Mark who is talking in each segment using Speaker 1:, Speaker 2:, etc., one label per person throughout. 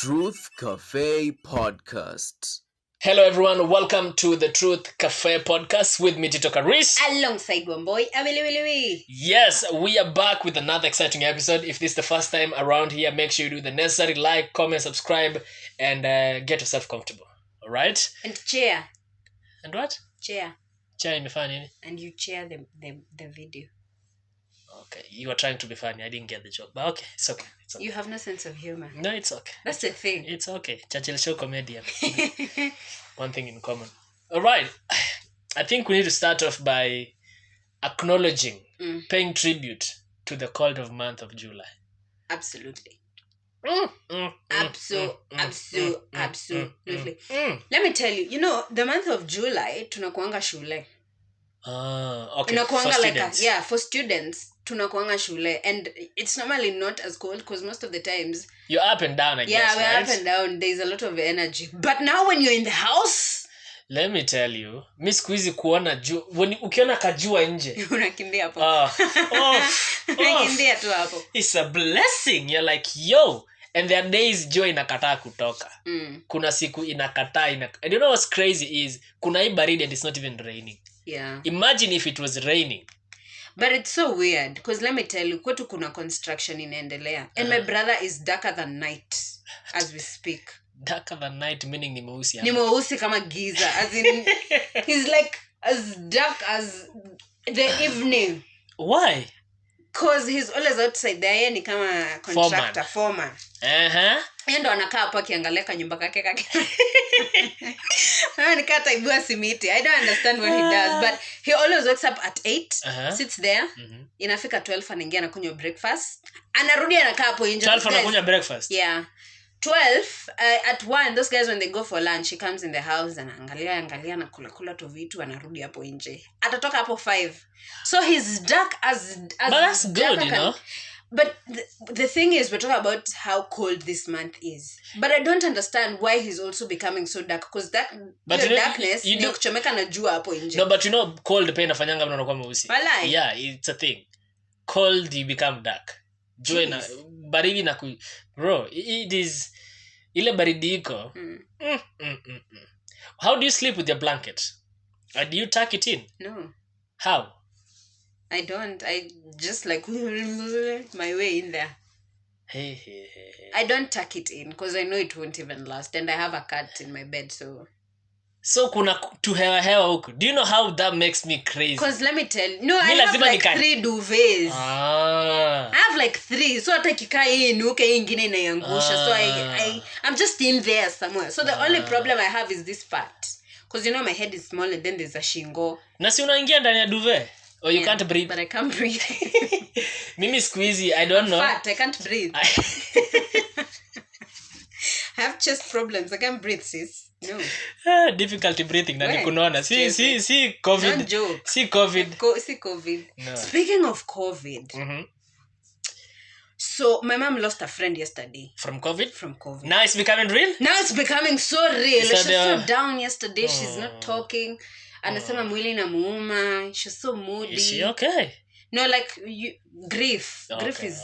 Speaker 1: Trth Cafee Podcast.
Speaker 2: Hello everyone, welcome to the Trth Cafee Podcast with me, Tito Karis.
Speaker 3: Alongside Wambui.
Speaker 2: Yes, we are back with another exciting episode. If this is the first time around here, make sure you do the necessary like, comment, subscribe, and get yourself comfortable. Alright?
Speaker 3: And chair.
Speaker 2: And what?
Speaker 3: Chair.
Speaker 2: Chair imefanya nini?
Speaker 3: And you chair the video.
Speaker 2: Okay, you were trying to be funny. I didn't get the joke. But okay, it's okay. It's okay.
Speaker 3: You have no sense of humor.
Speaker 2: No, it's okay.
Speaker 3: That's the thing.
Speaker 2: It's okay. Churchill show comedian. One thing in common. Alright. I think we need to start off by acknowledging, paying tribute to the cold of month of July.
Speaker 3: Absolutely. Absolutely. Let me tell you, the month of July, tunakuanga shule.
Speaker 2: Okay.
Speaker 3: Tunakuanga
Speaker 2: For
Speaker 3: like
Speaker 2: students.
Speaker 3: for students, tunakuanga shule. And it's normally not as cold because most of the times,
Speaker 2: You're up and down, I guess,
Speaker 3: we're
Speaker 2: right?
Speaker 3: up and down. There's a lot of energy. But now when you're in the house,
Speaker 2: Let me tell you, mi siku hizi kuona ukiona kajua nje.
Speaker 3: unakimbia hapo. Unakimbia tu hapo.
Speaker 2: It's a blessing. You're like, yo. And there are days jua inakataa kutoka. Kuna siku inakataa. And you know what's crazy is, kuna hii baridi and it's not even raining.
Speaker 3: Yeah.
Speaker 2: Imagine if it was raining.
Speaker 3: But it's so weird because let me tell you, kwetu kuna construction inaendelea. And my brother is darker than night as we speak.
Speaker 2: Darker than night meaning ni mweusi.
Speaker 3: Ni mweusi kama giza. As in, he's like as dark as the evening.
Speaker 2: Why?
Speaker 3: Because he's always outside there. Yeye ni kama contractor, foreman. Yeye ndo anakaa hapo akiangalia kanyumba kake kake. Nikata ibua simiti. I don't understand what he does, but he always wakes up at 8, sits there. Inafika 12 anaingia anakunywa breakfast. Anarudi anakaa hapo nje.
Speaker 2: 12 anakunywa breakfast.
Speaker 3: Yeah. 12 at 1, those guys when they go for lunch, he comes in the house and angalia na kula tu vitu anarudi hapo nje. Atatoka hapo 5. So he's dark as
Speaker 2: But that's good, you know.
Speaker 3: But the thing is, we're talking about how cold this month is. But I don't understand why he's also becoming so dark. Because darkness, ni kuchomeka na jua hapo nje.
Speaker 2: No, but you know, cold pain inafanyanga mtu anakuwa mweusi.
Speaker 3: Walai.
Speaker 2: Yeah, it's a thing. Cold, you become dark. Jua na baridi na bro, it is ile baridi iko. How do you sleep with your blanket? Or do you tuck it in?
Speaker 3: No.
Speaker 2: How?
Speaker 3: I don't. I just like my way in there.
Speaker 2: Hey.
Speaker 3: I don't tuck it in because I know it won't even last. And I have a cat in my bed,
Speaker 2: So kuna tuhewa huku. Do you know how that makes me crazy?
Speaker 3: Because let me tell you. No, I have like 3 duvets. I have like 3. So hata kikaa hii inuke hii ingine inaiangusha. So I'm just in there somewhere. So the only problem I have is this part. Because you know my head is small and then there's a shingo.
Speaker 2: Na si unaingia ndani ya duvet? Or you can't breathe?
Speaker 3: But I can't breathe.
Speaker 2: Mimi squeezy, I don't know.
Speaker 3: Fat, I can't breathe. I have chest problems. I can't breathe, sis. No.
Speaker 2: Difficulty breathing na
Speaker 3: Where?
Speaker 2: nikunaona. See COVID.
Speaker 3: Don't joke.
Speaker 2: See COVID.
Speaker 3: See COVID.
Speaker 2: No.
Speaker 3: Speaking of COVID. So my mom lost a friend yesterday.
Speaker 2: From COVID?
Speaker 3: From COVID.
Speaker 2: Now it's becoming real?
Speaker 3: Now it's becoming so real.
Speaker 2: So
Speaker 3: She's so down yesterday. She's not talking. Anasema mwili inamuuma. She's so moody.
Speaker 2: Is she okay?
Speaker 3: No, like grief. Grief is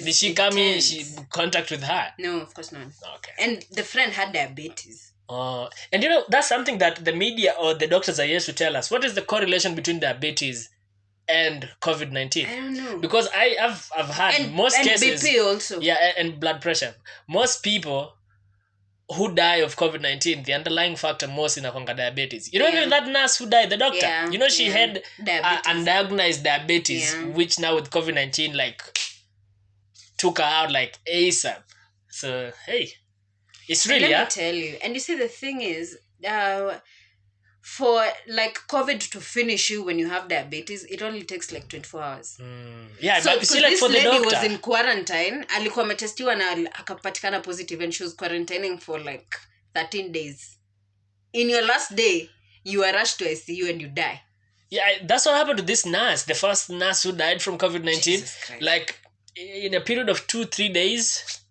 Speaker 2: Did she come in? She contact with her?
Speaker 3: No, of course not.
Speaker 2: Okay.
Speaker 3: And the friend had diabetes.
Speaker 2: And you know, that's something that the media or the doctors are used to tell us. What is the correlation between diabetes and COVID-19?
Speaker 3: I don't know.
Speaker 2: Because I've had most cases.
Speaker 3: And BP also.
Speaker 2: Yeah, and blood pressure. Most people who die of COVID-19, the underlying factor most inakwanga diabetes. You know, even that nurse who died, the doctor, you know, she had undiagnosed diabetes, which now with COVID-19, like, took her out like ASAP. So, hey, it's really,
Speaker 3: Let me tell you. And you see, the thing is, for like COVID to finish you when you have diabetes, it only takes like 24 hours.
Speaker 2: Yeah,
Speaker 3: so,
Speaker 2: but you see, like
Speaker 3: this
Speaker 2: for the
Speaker 3: lady
Speaker 2: doctor
Speaker 3: was in quarantine. Alikuwa ametestiwa na akapatikana positive and she was quarantining for like 13 days. In your last day, you are rushed to ICU and you die.
Speaker 2: Yeah, that's what happened to this nurse. The first nurse who died from COVID-19. Like, in a period of 2-3 days,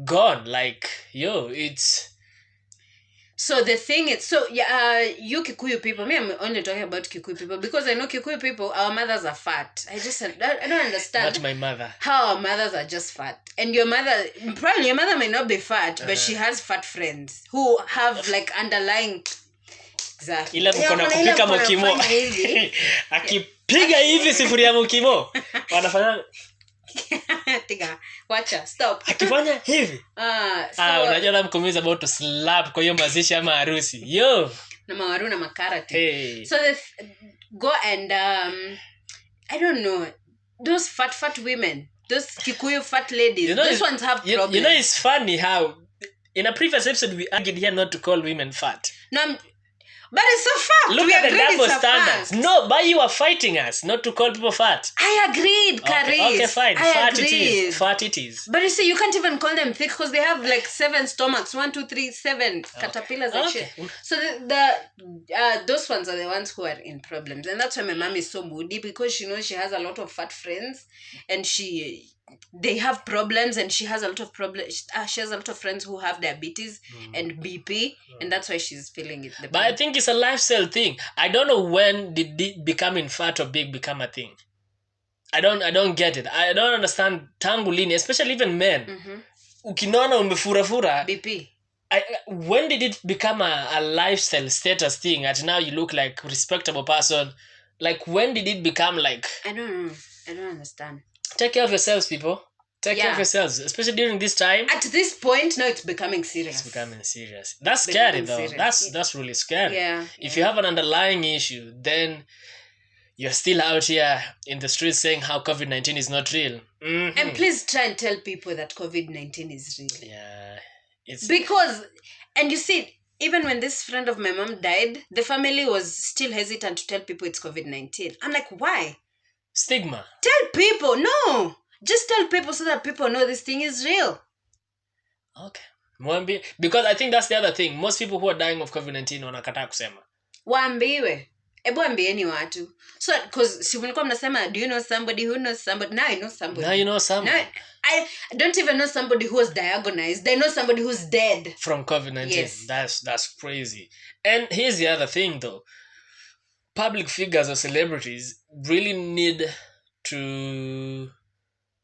Speaker 2: gone. Like, yo, it's...
Speaker 3: So the thing is, you Kikuyu people, me, I'm only talking about Kikuyu people because I know Kikuyu people, our mothers are fat. I don't understand.
Speaker 2: Not my mother.
Speaker 3: How our mothers are just fat. And your mother may not be fat, but she has fat friends who have like underlying... Exactly.
Speaker 2: Ila mkono kupika mokimo. Akipiga hivi sifuria mokimo. Wanafanya
Speaker 3: Tiga, wacha, stop.
Speaker 2: Akifanya hivi. Unajua na mkomiza about to slap kwa hiyo mazishi ama harusi. Yo.
Speaker 3: Na mawaru na makarati.
Speaker 2: Hey.
Speaker 3: So go and I don't know, those fat women, those Kikuyu fat ladies, those ones have problems.
Speaker 2: You know, it's funny how in a previous episode we argued here not to call women fat.
Speaker 3: No, but it's a fact.
Speaker 2: Look at the double standards. No, but you are fighting us not to call people fat.
Speaker 3: I agreed, Karis.
Speaker 2: Okay, fine.
Speaker 3: Fat
Speaker 2: it is.
Speaker 3: But you see, you can't even call them thick because they have like 7 stomachs. 1, 2, 3, 7 caterpillars and shit. So those ones are the ones who are in problems. And that's why my mom is so moody, because she knows she has a lot of fat friends and they have problems, and she has a lot of problems. She has a lot of friends who have diabetes and BP, and that's why she's feeling it.
Speaker 2: But I think it's a lifestyle thing. I don't know when did becoming fat or big become a thing. I don't get it. I don't understand tangu lini, especially even men. Ukinona umefura
Speaker 3: BP.
Speaker 2: When did it become a lifestyle status thing? At now you look like a respectable person. Like, when did it become like...
Speaker 3: I don't know. I don't understand.
Speaker 2: Take care of yourselves, people. Take care of yourselves, especially during this time.
Speaker 3: At this point, now it's becoming serious.
Speaker 2: It's becoming serious. That's scary, though. Serious. That's really scary.
Speaker 3: Yeah.
Speaker 2: If you have an underlying issue, then you're still out here in the streets saying how COVID-19 is not real. Mm-hmm.
Speaker 3: And please try and tell people that COVID-19 is real.
Speaker 2: Yeah.
Speaker 3: Because, and you see, even when this friend of my mom died, the family was still hesitant to tell people it's COVID-19. I'm like, why?
Speaker 2: Stigma.
Speaker 3: Tell people. No. Just tell people so that people know this thing is real.
Speaker 2: Okay. Wambui. Because I think that's the other thing. Most people who are dying of COVID-19 wanakataa kusema.
Speaker 3: Waambiwe. Ebu ambieni watu. So, because si mlikuwa mnasema, do you know somebody who knows somebody? Now I know somebody.
Speaker 2: Now you know somebody.
Speaker 3: Now, I don't even know somebody who was diagnosed. I know somebody who's dead.
Speaker 2: From COVID-19. Yes. That's crazy. And here's the other thing, though. Public figures or celebrities really need to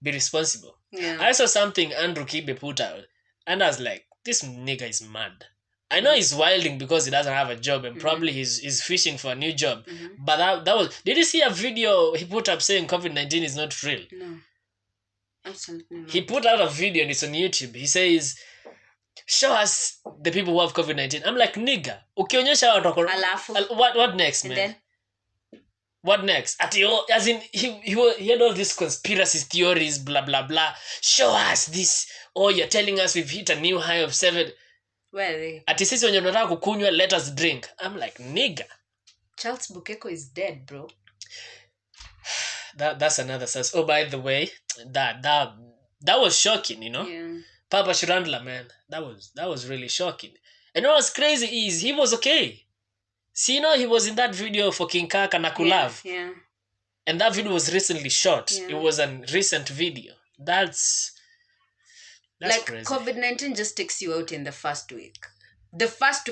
Speaker 2: be responsible.
Speaker 3: Yeah.
Speaker 2: I saw something Andrew Kibe put out, and I was like, this nigga is mad. I know he's wilding because he doesn't have a job, and probably he's fishing for a new job. But that was... Did you see a video he put up saying COVID-19 is not real?
Speaker 3: No. Absolutely not.
Speaker 2: He put out a video and it's on YouTube. He says, show us the people who have COVID-19. I'm like, nigga, ukionyesha watu
Speaker 3: Alafu.
Speaker 2: What next, man?
Speaker 3: Then?
Speaker 2: What next? As in, he had all these conspiracy theories, blah, blah, blah. Show us this. Oh, you're telling us we've hit a new high of 7.
Speaker 3: Where are they?
Speaker 2: Ati sisi wenye tunataka kukunywa, let us drink. I'm like, nigga.
Speaker 3: Charles Bukeko is dead, bro.
Speaker 2: That's another source. Oh, by the way, that was shocking, you know?
Speaker 3: Yeah.
Speaker 2: Papa Shirandula, man. That was really shocking. And what was crazy is he was okay. See, you know, he was in that video for King Kaka na Kulav.
Speaker 3: Yeah.
Speaker 2: And that video was recently shot.
Speaker 3: Yeah.
Speaker 2: It was a recent video. That's
Speaker 3: like
Speaker 2: crazy.
Speaker 3: COVID-19 just takes you out in the first week.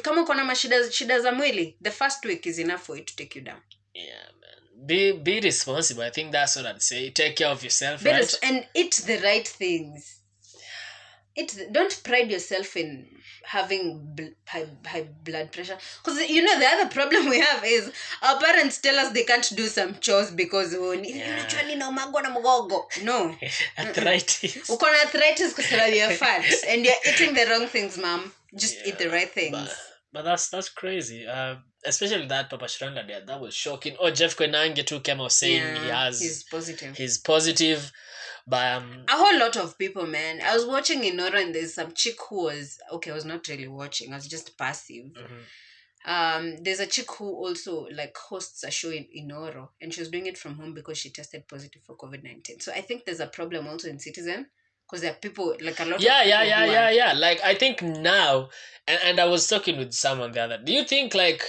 Speaker 3: Kama uko na shida za mwili, the first week is enough for it to take you down.
Speaker 2: Yeah, man. Be responsible. I think that's what I'd say. Take care of yourself, right?
Speaker 3: And eat the right things. Don't pride yourself in having high blood pressure, because you know the other problem we have is our parents tell us they can't do some chores because no
Speaker 2: arthritis.
Speaker 3: Uko na arthritis kwa sababu you're fat and you're eating the wrong things, mom. Just eat the right things.
Speaker 2: But that's crazy. Especially that Papa Shiranda there, that was shocking. Oh, Jeff Koinange too came out saying he's positive. But
Speaker 3: a whole lot of people, man. I was watching Inoro and there's some chick who was... Okay, I was not really watching. I was just passive. There's a chick who also like hosts a show in Inoro, and she was doing it from home because she tested positive for COVID-19. So I think there's a problem also in Citizen, because there are people, like a lot of people.
Speaker 2: Yeah. Like, I think now, and I was talking with someone the other. Do you think like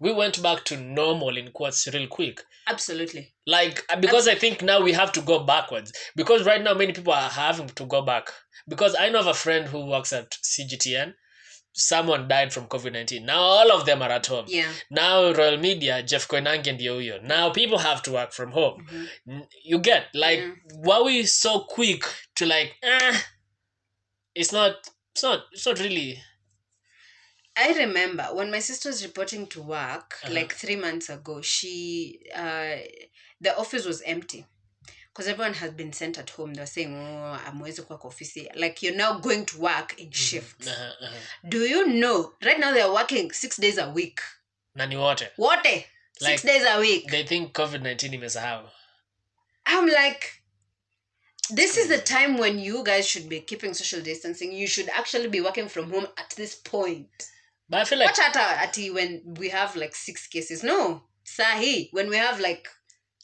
Speaker 2: we went back to normal in quotes real quick?
Speaker 3: Absolutely.
Speaker 2: Like, because I think now we have to go backwards. Because right now many people are having to go back. Because I know of a friend who works at CGTN, someone died from COVID-19. Now all of them are at home.
Speaker 3: Yeah.
Speaker 2: Now Royal Media, Jeff Koinange ndio huyo. Now people have to work from home. You get, like, why are we so quick to like, it's not really.
Speaker 3: I remember when my sister was reporting to work like 3 months ago, the office was empty because everyone had been sent at home. They were saying, amwezi kwa office. Like, you're now going to work in shifts. Do you know, right now they're working 6 days a week.
Speaker 2: Nani wote?
Speaker 3: 6 days a week.
Speaker 2: They think COVID-19 imesahau.
Speaker 3: I'm like, this is the time when you guys should be keeping social distancing. You should actually be working from home at this point.
Speaker 2: But I feel like...
Speaker 3: What when we have like 6 cases? No. Sahi, when we have like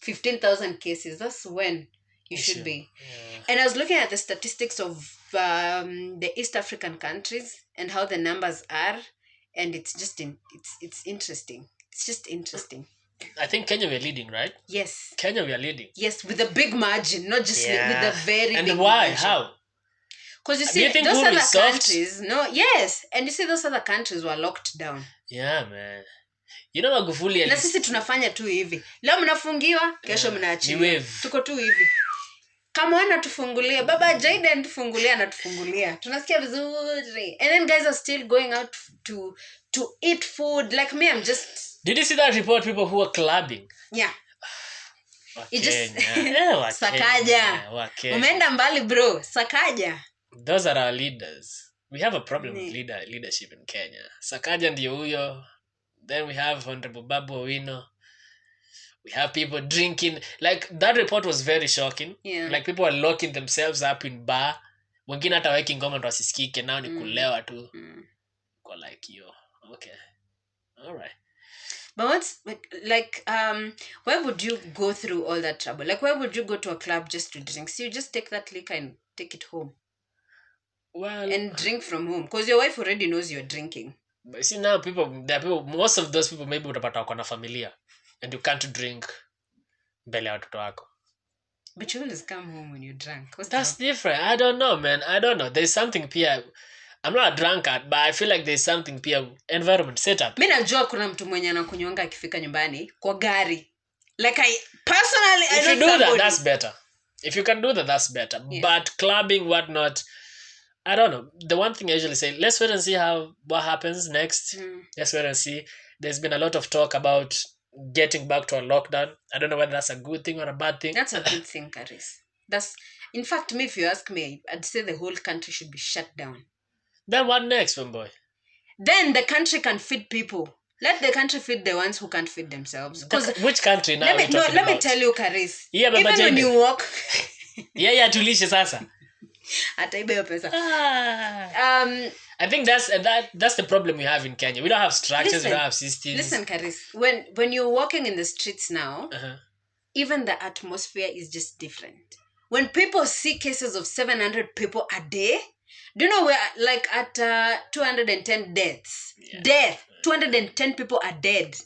Speaker 3: 15,000 cases, that's when you should be. Yeah. And I was looking at the statistics of the East African countries and how the numbers are. And it's just, it's interesting. It's just interesting.
Speaker 2: I think Kenya we're leading, right?
Speaker 3: Yes.
Speaker 2: Kenya we are leading.
Speaker 3: Yes, with a big margin, not just with a very
Speaker 2: big margin. And
Speaker 3: why?
Speaker 2: How?
Speaker 3: Because you see, those other countries, and you see those other countries were locked down.
Speaker 2: Yeah, man. You know Magufuli...
Speaker 3: Na sisi tunafanya tu hivi. Leo mnafungiwa, kesho mnaachiliwa. Tuko tu hivi. Kama wanatufungulia, baba Jaden tufungulia na tufungulia. Tunasikia vizuri. And then guys are still going out to eat food. Like me, I'm just...
Speaker 2: Did you see that report, people who were clubbing?
Speaker 3: Yeah. It just... Sakaja. Umeenda mbali, bro. Sakaja.
Speaker 2: Those are our leaders. We have a problem with leadership in Kenya. Sakaja ndio huyo. Then we have Honorable Babu Owino. We have people drinking. Like, that report was very shocking.
Speaker 3: Yeah.
Speaker 2: Like, people are locking themselves up in bar. Wengine hata weki ngoma ndo wasisikike. Now ni kulewa tu. Kwa like, yo. Okay. Alright.
Speaker 3: But what's, like, why would you go through all that trouble? Like, why would you go to a club just to drink? So you just take that liquor and take it home.
Speaker 2: Well,
Speaker 3: and drink from home. Because your wife already knows you're drinking.
Speaker 2: But see, now there are people, most of those people maybe utapata wako na familia. And you can't drink mbele ya watoto wako.
Speaker 3: But you always come home when you're drunk.
Speaker 2: That's different. I don't know, man. I don't know. There's something pia... I'm not a drunkard, but I feel like there's something pia environment setup.
Speaker 3: Mimi najua kuna mtu mwenye anakunywanga akifika nyumbani kwa gari. Like, I personally, I
Speaker 2: if you do that, that's better. If you can do that, that's better. Yeah. But clubbing, whatnot, I don't know. The one thing I usually say, let's wait and see what happens next. Let's wait and see. There's been a lot of talk about getting back to a lockdown. I don't know whether that's a good thing or a bad thing.
Speaker 3: That's a good thing, Karis. In fact, me, if you ask me, I'd say the whole country should be shut down.
Speaker 2: Then what next, Wambui?
Speaker 3: Then the country can feed people. Let the country feed the ones who can't feed themselves.
Speaker 2: Which country now?
Speaker 3: Let me tell you, Karis.
Speaker 2: Yeah,
Speaker 3: even when you walk...
Speaker 2: tulishe sasa.
Speaker 3: Ataiba hiyo pesa.
Speaker 2: I think that's the problem we have in Kenya. We don't have structures, we don't have systems.
Speaker 3: Listen, Karis, when you're walking in the streets now, even the atmosphere is just different. When people see cases of 700 people a day, do you know we're like at 210 deaths? Yeah. 210 people are dead.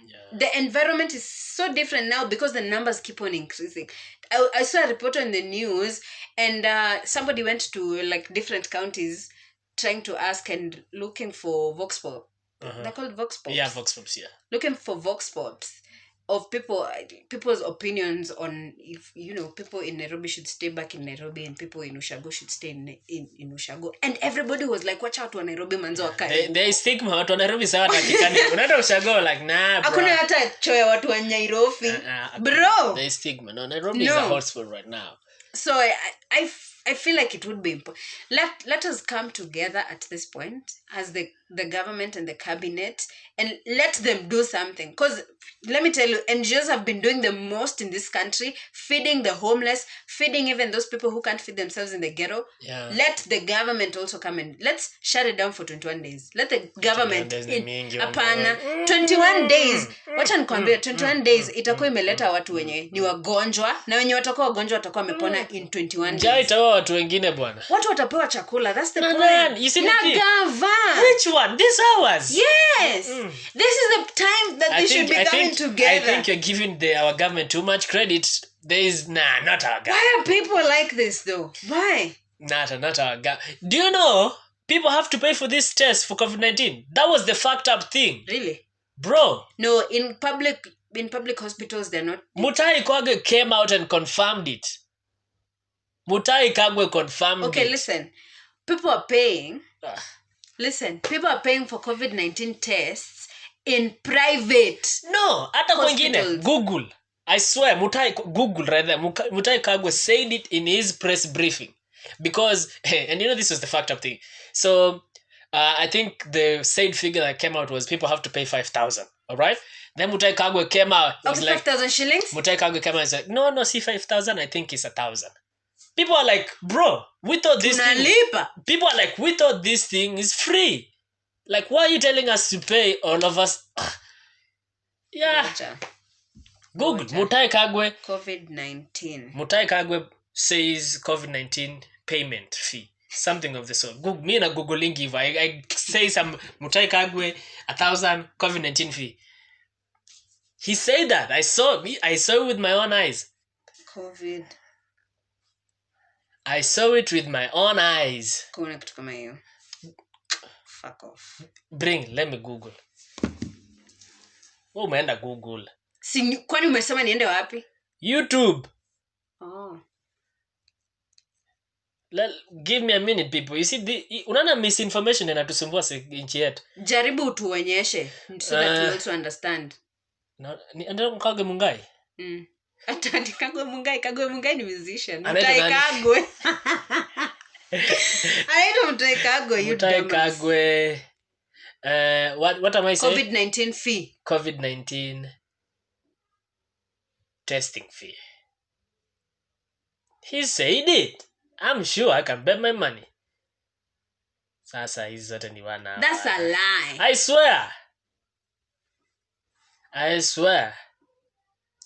Speaker 3: Yeah. The environment is so different now because the numbers keep on increasing. I saw a report on the news and somebody went to like different counties trying to ask and looking for vox pop. They're called vox pops.
Speaker 2: Yeah, vox pops, yeah.
Speaker 3: Looking for vox pops of people's opinions on if, people in Nairobi should stay back in Nairobi and people in Ushago should stay in Ushago. And everybody was like, watch out wa Nairobi manzo wakae.
Speaker 2: There is stigma watu wa Nairobi sawa takikani. Unaenda Ushago like nah bro.
Speaker 3: Hakuna hata choya watu wa Nairobi. Bro.
Speaker 2: There is stigma. No, Nairobi is a hotspot right now.
Speaker 3: So I feel like it would be important. Let us come together at this point as the government and the cabinet and let them do something. Because let me tell you, NGOs have been doing the most in this country, feeding the homeless, feeding even those people who can't feed themselves in the ghetto.
Speaker 2: Yeah.
Speaker 3: Let the government also come in. Let's shut it down for 21 days. Let the government apana 21 days. Wacha nikwambie 21 days itakuwa imeleta watu wenye ni wagonjwa na wenye watakuwa wagonjwa watakuwa wamepona in 21 days.
Speaker 2: Njaa itaua watu wengine bwana.
Speaker 3: Watu watapewa chakula. That's the point.
Speaker 2: You see
Speaker 3: Gava.
Speaker 2: Which one? This hours?
Speaker 3: Yes. This is the time that they should be coming together.
Speaker 2: I think you're giving our government too much credit. There is not our government.
Speaker 3: Why are people like this though? Why?
Speaker 2: Not our government. Do you know people have to pay for this test for COVID-19. That was the fucked up thing.
Speaker 3: Really?
Speaker 2: Bro.
Speaker 3: No, in public hospitals, they're not.
Speaker 2: Mutahi Kagwe came out and confirmed it. Mutahi Kagwe confirmed
Speaker 3: Okay,
Speaker 2: it.
Speaker 3: listen. People are paying. Listen, people are paying for COVID-19 tests in private.
Speaker 2: No, hata kwingine. Google. I swear, Google right there. Mutahi Kagwe said it in his press briefing. Because, and you know this was the fucked up thing. So, I think the said figure that came out was people have to pay 5,000. Alright? Then Mutahi Kagwe came out.
Speaker 3: Okay, 5,000 shillings?
Speaker 2: Mutahi Kagwe came out and said, no, see 5,000, I think it's 1,000. People are like, bro, we thought this thing... People are like, we thought this thing is free. Like, why are you telling us to pay all of us? Yeah. Google, Mutahi Kagwe...
Speaker 3: COVID-19.
Speaker 2: Mutahi Kagwe says COVID-19 payment fee. Something of the sort. Me na Googling if I say some Mutahi Kagwe 1,000 COVID-19 fee. He said that. I saw it with my own eyes.
Speaker 3: COVID.
Speaker 2: I saw it with my own eyes.
Speaker 3: Kuna kitu kama hiyo. Fuck off.
Speaker 2: Let me Google. Umeenda Google.
Speaker 3: Kwani umesema niende wapi?
Speaker 2: YouTube.
Speaker 3: Oh.
Speaker 2: Give me a minute, people. You see, unaona misinformation inatusumbua nchi yetu.
Speaker 3: Jaribu utuonyeshe so that we also understand.
Speaker 2: Ndio Kagwe Mungai.
Speaker 3: Atandi Kagwe Mungai ni musician. Mutahi Kagwe. Anaitwa Mutahi Kagwe, you dumbass.
Speaker 2: Mutahi Kagwe. What am I saying?
Speaker 3: COVID-19 fee.
Speaker 2: COVID-19 testing fee. He said it. I'm sure I can bet my money. Sasa hizi zote ni wana.
Speaker 3: That's a lie.
Speaker 2: I swear.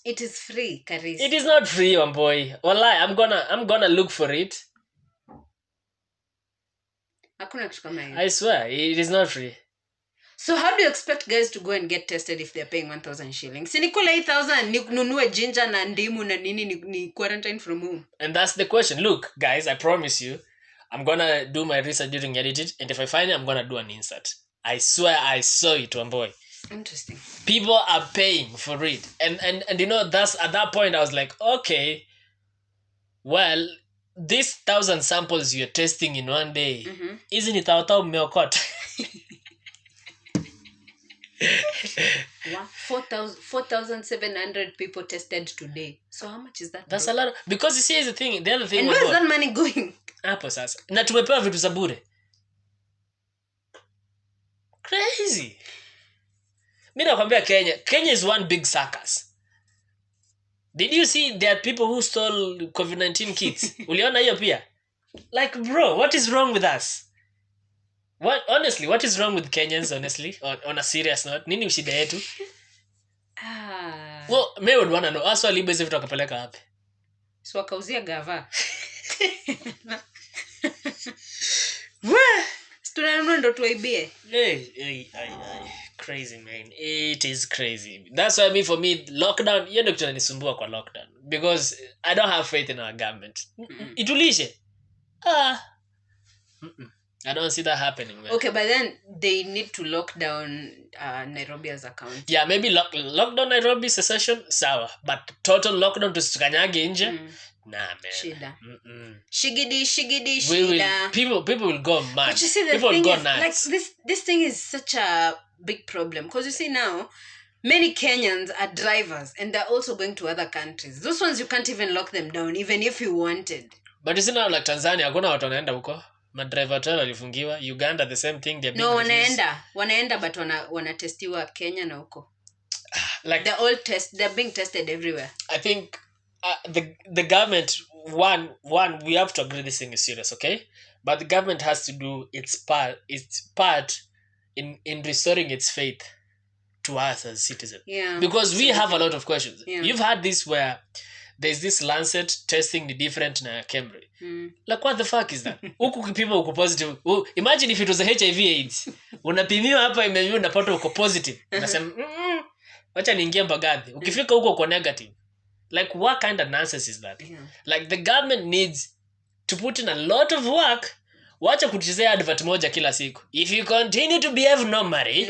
Speaker 3: It is free, Karis.
Speaker 2: It is not free, Wambui. Wallahi, I'm gonna look for it.
Speaker 3: Hakuna kitu kama hiyo.
Speaker 2: I swear, it is not free.
Speaker 3: So how do you expect guys to go and get tested if they're paying 1,000 shillings? Si nikula 8,000 ninunue ginger na ndimu na nini ni quarantine from home.
Speaker 2: And that's the question. Look, guys, I promise you, I'm gonna do my research during edit, and if I find it, I'm gonna do an insert. I swear I saw it, Wambui.
Speaker 3: Interesting.
Speaker 2: People are paying for it. And you know, that's at that point I was like, okay, well, these 1,000 samples you're testing in one day, isn't it tao meokot?
Speaker 3: 4,700 people tested today. So how much is that?
Speaker 2: That's a lot. Because you see, here's the thing. The other thing.
Speaker 3: And where's that money going?
Speaker 2: Hapo sasa. Na tumepewa vitu za bure. Crazy. Mimi nakwambia Kenya is one big circus. Did you see there are people who stole COVID-19 kits? Uliona hiyo pia? Like, bro, what is wrong with us? What is wrong with Kenyans, honestly? On a serious note? Nini ushida yetu? Well, me would wanna know. Aswa libe hizi vitu wakapeleka wapi?
Speaker 3: So wakauzia gava. Tunanunua ndo tuwaibie.
Speaker 2: Crazy, man. It is crazy. That's why for me, lockdown, hiyo ndio kitu inanisumbua kwa lockdown. Because I don't have faith in our government. Itulishe. I don't see that happening, man.
Speaker 3: Okay, but then they need to lock down Nairobi as a county.
Speaker 2: Yeah, maybe lockdown Nairobi, cessation, sawa. But total lockdown tusikanyage nje? Nah, man.
Speaker 3: Shida. Shigidi, shida.
Speaker 2: People will go mad.
Speaker 3: But you see, people will go nuts. Like, this thing is such a big problem. Because you see now, many Kenyans are drivers and they're also going to other countries. Those ones, you can't even lock them down, even if you wanted.
Speaker 2: But you see now, like Tanzania, hakuna watu wanaenda huko. Madriver tell walifungiwa. Uganda, the same thing.
Speaker 3: No, wanaenda but wanatestiwa Kenya na huko.
Speaker 2: Like,
Speaker 3: they're being tested everywhere.
Speaker 2: I think the government, one, we have to agree this thing is serious, okay? But the government has to do its part in restoring its faith to us as citizens.
Speaker 3: Yeah.
Speaker 2: Because we have a lot of questions.
Speaker 3: Yeah.
Speaker 2: You've had this where there's this Lancet testing the different na Cambry. Like, what the fuck is that? Huku kipima uko positive. Imagine if it was a HIV AIDS. Unapimiwa hapa imemiwa unapata uko positive. Unasema, wacha niingie Mbagathi. Ukifika huko uko negative. Like, what kind of nonsense is that?
Speaker 3: Yeah.
Speaker 2: Like, the government needs to put in a lot of work wacha kutuchezea advert moja kila siku. If you continue to behave normally,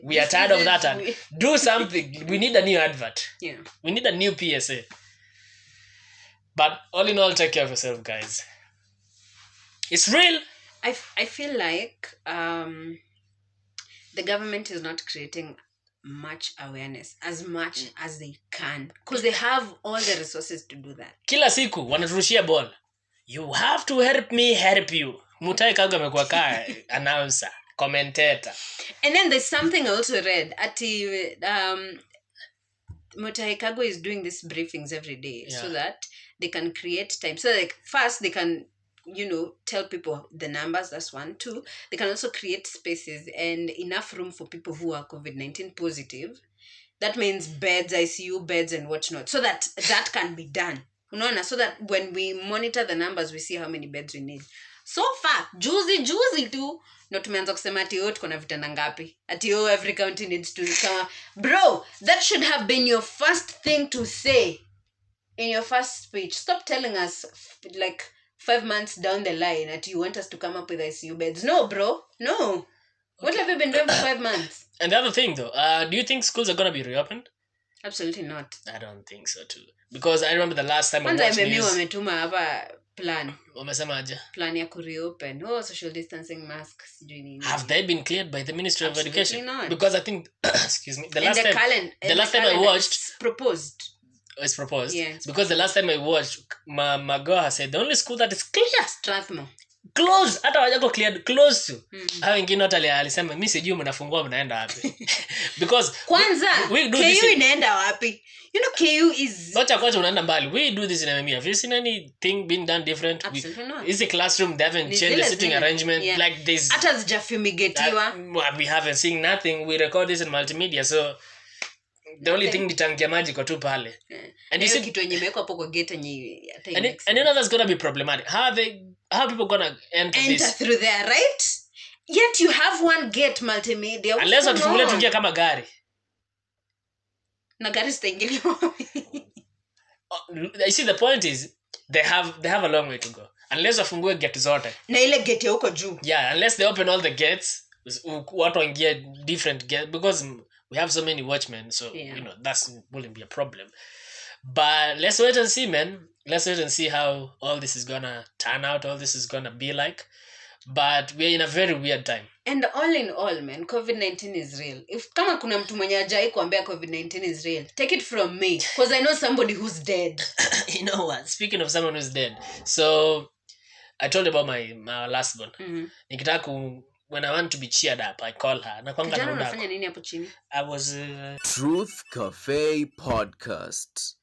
Speaker 2: we are tired of that and do something. We need a new advert.
Speaker 3: Yeah.
Speaker 2: We need a new PSA. But all in all, take care of yourself, guys. It's real.
Speaker 3: I feel like the government is not creating much awareness as much as they can, because they have all the resources to do that.
Speaker 2: Kila siku wanaturushia ball. You have to help me help you. Mutai Kagwe amekuwa kaa announcer, commentator.
Speaker 3: And then there's something I also read at Mutai Kagwe is doing these briefings every day, so that they can create time. So like first they can, tell people the numbers, that's 1. 2, they can also create spaces and enough room for people who are COVID-19 positive. That means beds, ICU beds and whatnot, so that can be done. So that when we monitor the numbers, we see how many beds we need. So far, juzi tu, no tumeanza kusema ati tuko na vitanda ngapi. Ati every county needs to come. Bro, that should have been your first thing to say in your first speech. Stop telling us like 5 months down the line that you want us to come up with ICU beds. No, bro. No. Okay. What have you been doing for 5 months?
Speaker 2: And the other thing though, do you think schools are going to be reopened?
Speaker 3: Absolutely not.
Speaker 2: I don't think so too. Because I remember the last time I watched news.
Speaker 3: Wametuma hapa plan.
Speaker 2: Wamesemaje?
Speaker 3: Plan ya reopen. Social distancing masks.
Speaker 2: Have they been cleared by the Ministry of Education?
Speaker 3: Not.
Speaker 2: Because I think, excuse me, the last time I watched.
Speaker 3: It's proposed.
Speaker 2: It's proposed.
Speaker 3: Yeah,
Speaker 2: because the last time I watched, Magoha said the only school that is clear.
Speaker 3: Strathmore.
Speaker 2: Close. Hata wajako cleared close to. Hao wengine hata alisema mimi sijui mnafungua mnaenda wapi. Because
Speaker 3: kwanza KU inaenda wapi? KU is
Speaker 2: Wacha unaenda mbali. We do this in MME. Have you seen anything being done different?
Speaker 3: Absolutely not.
Speaker 2: Is the classroom, they haven't changed the sitting arrangement. Yeah. Like this.
Speaker 3: Hata zijafumigatiwa.
Speaker 2: We haven't seen nothing. We record this in multimedia, so the only thing ni tangi ya maji kwa tu pale.
Speaker 3: And you see kitu yenye imewekwa hapo kwa gate yenye
Speaker 2: and that's going to be problematic. How people going to enter this
Speaker 3: through there, right? Yet you have one gate multimedia.
Speaker 2: Unless watufungulie tuingie kama gari.
Speaker 3: Na gari zitaingiliwa.
Speaker 2: I see the point is they have a long way to go. Unless wafungue gate zote.
Speaker 3: Na ile gate ya huko juu.
Speaker 2: Yeah, unless they open all the gates, watu waingie different gates, because we have so many watchmen, so that wouldn't be a problem. But let's wait and see, man. Let's wait and see how all this is gonna turn out, all this is gonna be like. But we're in a very weird time.
Speaker 3: And all in all, man, COVID-19 is real. If kama kuna mtu mwenye hajai kuambia COVID-19 is real, take it from me, because I know somebody who's dead.
Speaker 2: You know what? Speaking of someone who's dead, so I told you about my last one. Nikitaka when I want to be cheered up, I call her.
Speaker 3: Unafanya nini hapo chini?
Speaker 2: I was
Speaker 1: Trth Cafee Podcast.